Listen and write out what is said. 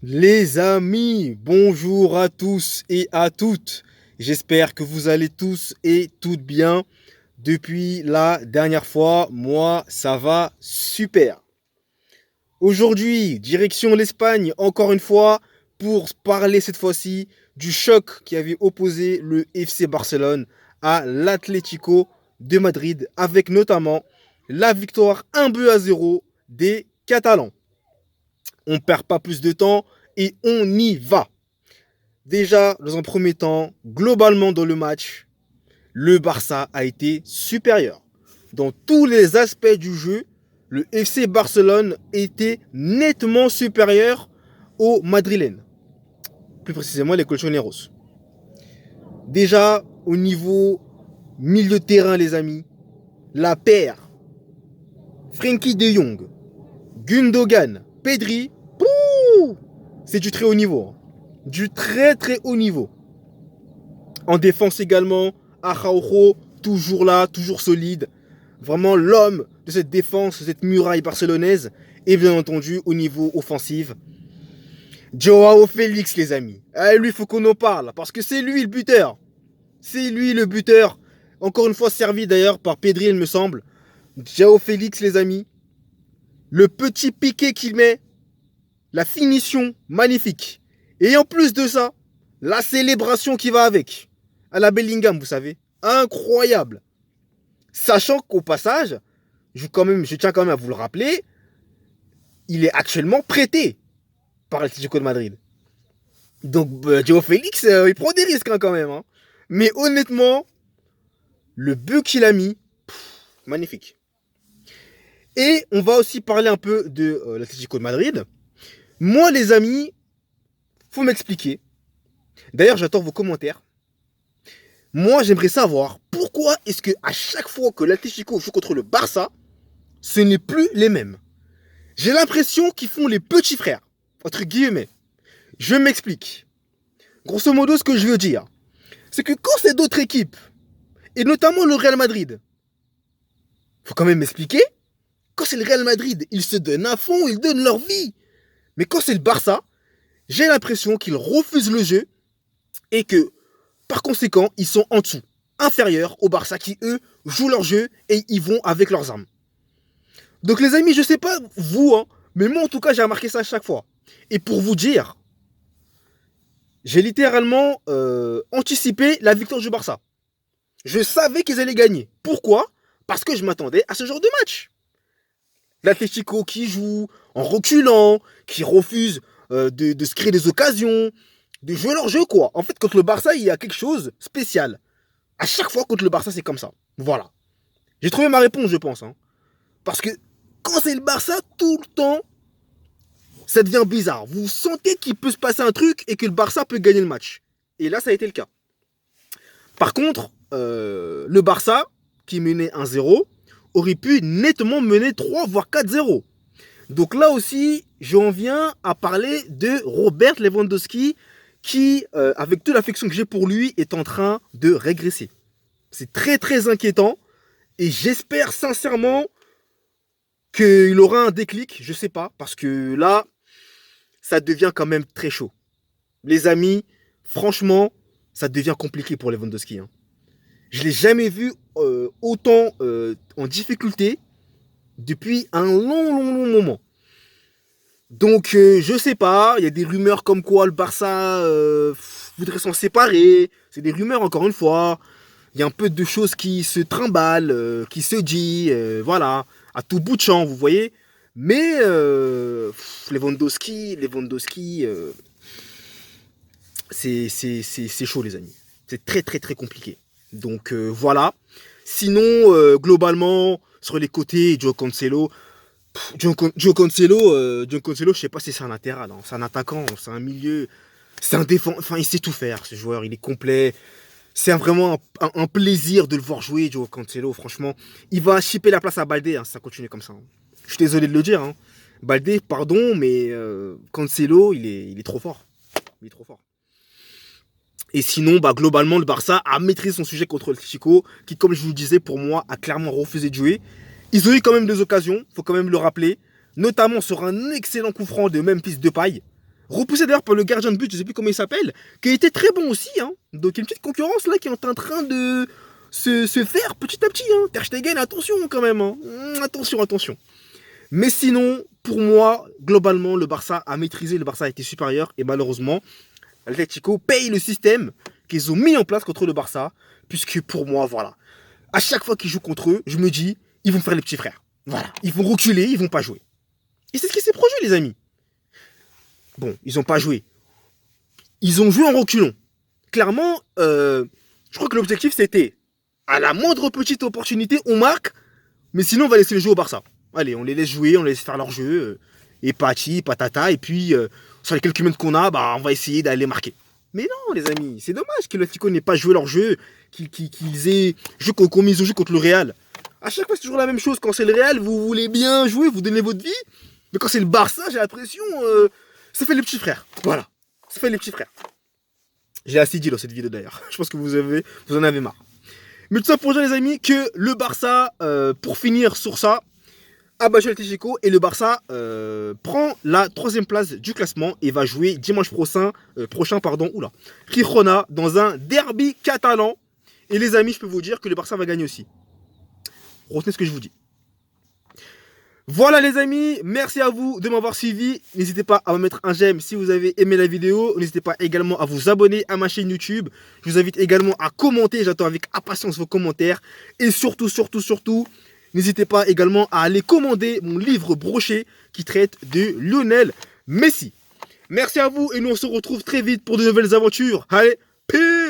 Les amis, bonjour à tous et à toutes. J'espère que vous allez tous et toutes bien. Depuis la dernière fois, moi, ça va super. Aujourd'hui, direction l'Espagne, encore une fois, pour parler cette fois-ci du choc qui avait opposé le FC Barcelone à l'Atlético de Madrid, avec notamment la victoire 1-0 des Catalans. On ne perd pas plus de temps et on y va. Déjà, dans un premier temps, globalement dans le match, le Barça a été supérieur. Dans tous les aspects du jeu, le FC Barcelone était nettement supérieur aux Madrilènes. Plus précisément, les Colchoneros. Déjà, au niveau milieu de terrain, les amis, la paire Frenkie de Jong, Gundogan, Pedri, c'est du très haut niveau. Du très très haut niveau. En défense également, Araujo, toujours là, toujours solide. Vraiment l'homme de cette défense, de cette muraille barcelonaise. Et bien entendu, au niveau offensif, Joao Félix, les amis. Lui, il faut qu'on en parle, parce que c'est lui le buteur. C'est lui le buteur. Encore une fois, servi d'ailleurs par Pedri, il me semble. Joao Félix, les amis. Le petit piqué qu'il met, la finition magnifique. Et en plus de ça, la célébration qui va avec. À la Bellingham, vous savez. Incroyable. Sachant qu'au passage, je tiens quand même à vous le rappeler, il est actuellement prêté par l'Atlético de Madrid. Donc, Joao Félix, il prend des risques quand même. Hein. Mais honnêtement, le but qu'il a mis, magnifique. Et on va aussi parler un peu de l'Atlético de Madrid. Moi, les amis, faut m'expliquer. D'ailleurs, j'attends vos commentaires. Moi, j'aimerais savoir pourquoi est-ce que à chaque fois que l'Atlético joue contre le Barça, ce n'est plus les mêmes. J'ai l'impression qu'ils font les petits frères, entre guillemets. Je m'explique. Grosso modo, ce que je veux dire, c'est que quand c'est d'autres équipes, et notamment le Real Madrid, faut quand même m'expliquer, quand c'est le Real Madrid, ils se donnent à fond, ils donnent leur vie. Mais quand c'est le Barça, j'ai l'impression qu'ils refusent le jeu et que, par conséquent, ils sont en dessous, inférieurs au Barça qui, eux, jouent leur jeu et ils vont avec leurs armes. Donc les amis, je sais pas vous, hein, mais moi en tout cas, j'ai remarqué ça à chaque fois. Et pour vous dire, j'ai littéralement anticipé la victoire du Barça. Je savais qu'ils allaient gagner. Pourquoi? Parce que je m'attendais à ce genre de match. L'Atlético qui joue en reculant, qui refuse de se créer des occasions, de jouer leur jeu, quoi. En fait, contre le Barça, il y a quelque chose de spécial. À chaque fois, contre le Barça, c'est comme ça. Voilà. J'ai trouvé ma réponse, je pense. Hein. Parce que quand c'est le Barça, tout le temps, ça devient bizarre. Vous sentez qu'il peut se passer un truc et que le Barça peut gagner le match. Et là, ça a été le cas. Par contre, le Barça, qui menait 1-0, aurait pu nettement mener 3 voire 4-0. Donc là aussi, j'en viens à parler de Robert Lewandowski qui, avec toute l'affection que j'ai pour lui, est en train de régresser. C'est très très inquiétant et j'espère sincèrement qu'il aura un déclic, je sais pas, parce que là, ça devient quand même très chaud. Les amis, franchement, ça devient compliqué pour Lewandowski. Hein. Je ne l'ai jamais vu autant en difficulté depuis un long moment. Donc, je sais pas, il y a des rumeurs comme quoi le Barça voudrait s'en séparer. C'est des rumeurs, encore une fois. Il y a un peu de choses qui se trimballent, qui se dit, voilà, à tout bout de champ, vous voyez. Mais Lewandowski, c'est chaud, les amis. C'est très, très, très compliqué. Donc, voilà. Sinon, globalement, sur les côtés, Joe Cancelo, je sais pas si c'est un latéral, hein. C'est un attaquant, c'est un milieu, c'est un défenseur, enfin il sait tout faire ce joueur, il est complet. C'est vraiment un plaisir de le voir jouer, Joe Cancelo, franchement. Il va chipper la place à Baldé, hein, si ça continue comme ça. Hein. Je suis désolé de le dire, hein. Baldé, pardon, mais Cancelo, il est trop fort. Il est trop fort. Et sinon, bah, globalement, le Barça a maîtrisé son sujet contre le Chico, qui, comme je vous le disais, pour moi, a clairement refusé de jouer. Ils ont eu quand même des occasions, faut quand même le rappeler, notamment sur un excellent coup franc de Memphis Depay. repoussé d'ailleurs par le gardien de but, je ne sais plus comment il s'appelle, qui était très bon aussi. Hein. Donc il y a une petite concurrence là qui est en train de se faire petit à petit. Hein. Ter Stegen, attention quand même. Hein. Attention, attention. Mais sinon, pour moi, globalement, le Barça a maîtrisé, le Barça a été supérieur. Et malheureusement, l'Atlético paye le système qu'ils ont mis en place contre le Barça. Puisque pour moi, voilà, à chaque fois qu'ils jouent contre eux, je me dis, ils vont faire les petits frères. Voilà, ils vont reculer, ils vont pas jouer. Et c'est ce qui s'est produit, les amis. Bon, ils n'ont pas joué. Ils ont joué en reculant. Clairement, je crois que l'objectif c'était, à la moindre petite opportunité, on marque, mais sinon on va laisser les jouer au Barça. Allez, on les laisse jouer, on les laisse faire leur jeu, et pati, patata, et puis sur les quelques minutes qu'on a, bah, on va essayer d'aller marquer. Mais non, les amis, c'est dommage que l'Atlético n'ait pas joué leur jeu, qu'ils aient joué comme ils ont joué contre le Real. À chaque fois, c'est toujours la même chose. Quand c'est le Real, vous voulez bien jouer, vous donnez votre vie, mais quand c'est le Barça, j'ai l'impression, ça fait les petits frères. Voilà, ça fait les petits frères. J'ai assez dit dans cette vidéo d'ailleurs. Je pense que vous en avez marre. Mais tout ça pour dire, les amis, que le Barça, pour finir sur ça, a battu l'Atlético et le Barça prend la 3e place du classement et va jouer dimanche prochain, Girona, dans un derby catalan. Et les amis, je peux vous dire que le Barça va gagner aussi. Retenez ce que je vous dis. Voilà les amis, merci à vous de m'avoir suivi. N'hésitez pas à me mettre un j'aime si vous avez aimé la vidéo. N'hésitez pas également à vous abonner à ma chaîne YouTube. Je vous invite également à commenter, j'attends avec impatience vos commentaires. Et surtout, n'hésitez pas également à aller commander mon livre broché qui traite de Lionel Messi. Merci à vous et nous on se retrouve très vite pour de nouvelles aventures. Allez, peace!